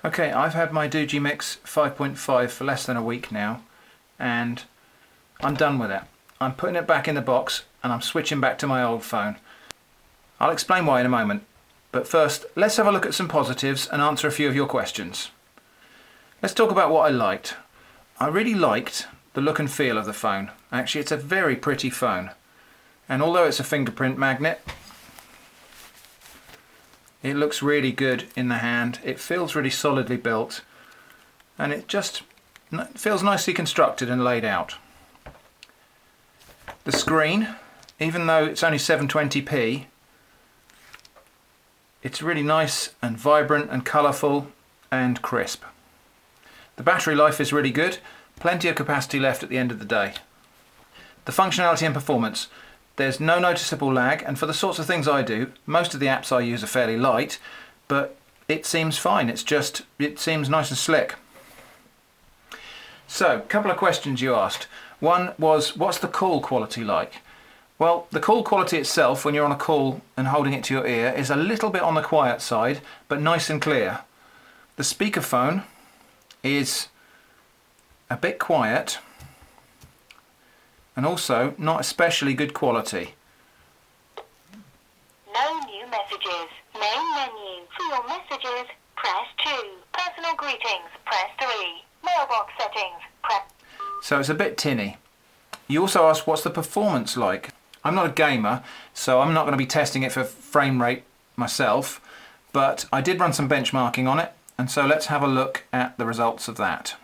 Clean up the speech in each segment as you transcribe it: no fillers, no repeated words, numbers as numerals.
Okay, I've had my DOOGEE Mix 5.5 for less than a week now, and I'm done with it. I'm putting it back in the box and I'm switching back to my old phone. I'll explain why in a moment, but first let's have a look at some positives and answer a few of your questions. Let's talk about what I liked. I really liked the look and feel of the phone. Actually, it's a very pretty phone, and although it's a fingerprint magnet, it looks really good in the hand. It feels really solidly built, and it just feels nicely constructed and laid out. The screen, even though it's only 720p, it's really nice and vibrant and colourful and crisp. The battery life is really good, plenty of capacity left at the end of the day. The functionality and performance. There's no noticeable lag, and for the sorts of things I do, most of the apps I use are fairly light, but it seems fine. It seems nice and slick. So, a couple of questions you asked. One was, what's the call quality like? Well, the call quality itself, when you're on a call and holding it to your ear, is a little bit on the quiet side, but nice and clear. The speakerphone is a bit quiet, and also not especially good quality. No new messages. Main menu. For your messages, press 2. Personal greetings, press 3. Mailbox settings, press... So it's a bit tinny. You also asked what's the performance like. I'm not a gamer, so I'm not going to be testing it for frame rate myself, but I did run some benchmarking on it, and so let's have a look at the results of that.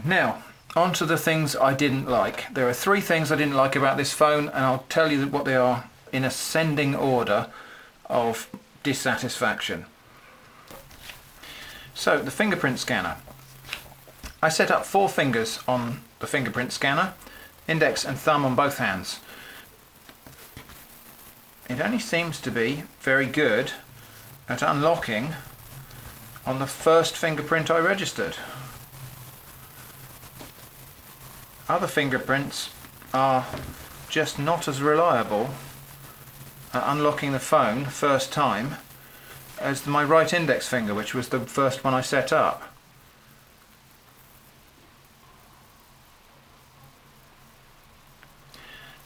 Now, on to the things I didn't like. There are 3 things I didn't like about this phone, and I'll tell you what they are in ascending order of dissatisfaction. So, the fingerprint scanner. I set up 4 fingers on the fingerprint scanner, index and thumb on both hands. It only seems to be very good at unlocking on the first fingerprint I registered. Other fingerprints are just not as reliable at unlocking the phone first time as my right index finger, which was the first one I set up.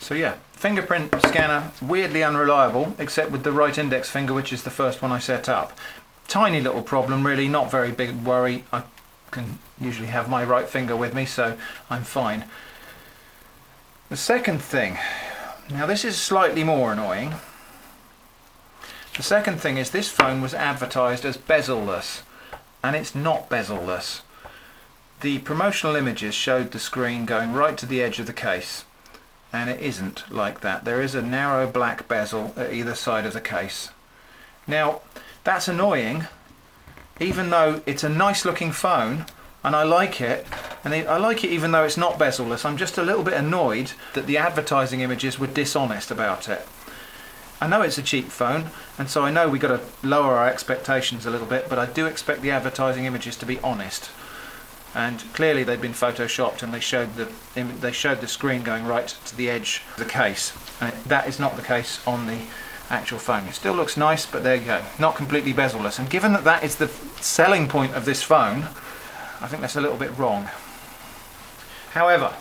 So yeah, fingerprint scanner weirdly unreliable, except with the right index finger, which is the first one I set up. Tiny little problem really, not very big worry. I can usually have my right finger with me, so I'm fine. The second thing, now this is slightly more annoying. The second thing is this phone was advertised as bezel-less, and it's not bezel-less. The promotional images showed the screen going right to the edge of the case, and it isn't like that. There is a narrow black bezel at either side of the case. Now, that's annoying, even though it's a nice looking phone and I like it, and I like it even though it's not bezel-less. I'm just a little bit annoyed that the advertising images were dishonest about it. I know it's a cheap phone, and so I know we've got to lower our expectations a little bit, but I do expect the advertising images to be honest. And clearly they'd been photoshopped, and they showed the screen going right to the edge of the case. And that is not the case on the actual phone. It still looks nice, but there you go, not completely bezel-less. And given that that is the selling point of this phone, I think that's a little bit wrong. However,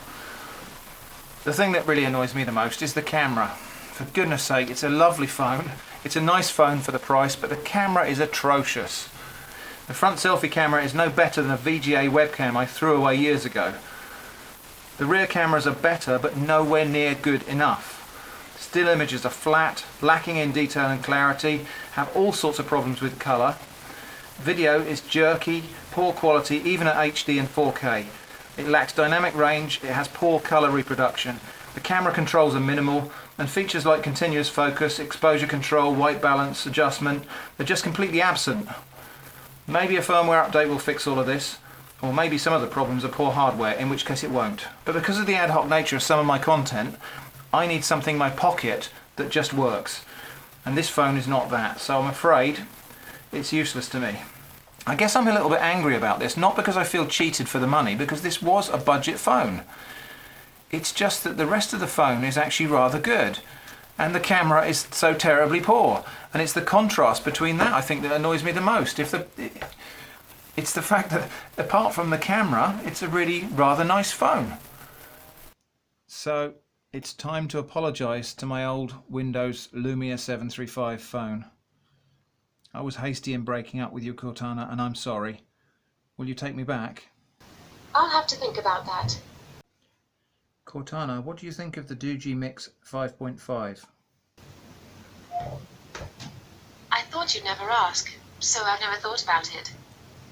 the thing that really annoys me the most is the camera. For goodness sake, it's a lovely phone. It's a nice phone for the price, but the camera is atrocious. The front selfie camera is no better than a VGA webcam I threw away years ago. The rear cameras are better, but nowhere near good enough. Still images are flat, lacking in detail and clarity, have all sorts of problems with colour. Video is jerky, poor quality, even at HD and 4K. It lacks dynamic range, it has poor colour reproduction. The camera controls are minimal, and features like continuous focus, exposure control, white balance, adjustment, they're just completely absent. Maybe a firmware update will fix all of this, or maybe some of the problems are poor hardware, in which case it won't. But because of the ad hoc nature of some of my content, I need something in my pocket that just works. And this phone is not that, so I'm afraid it's useless to me. I guess I'm a little bit angry about this, not because I feel cheated for the money, because this was a budget phone. It's just that the rest of the phone is actually rather good. and the camera is so terribly poor. And it's the contrast between that, I think, that annoys me the most. It's the fact that, apart from the camera, it's a really rather nice phone. So it's time to apologise to my old Windows Lumia 735 phone. I was hasty in breaking up with you, Cortana, and I'm sorry. Will you take me back? I'll have to think about that. Cortana, what do you think of the DOOGEE Mix 5.5? I thought you'd never ask, so I've never thought about it.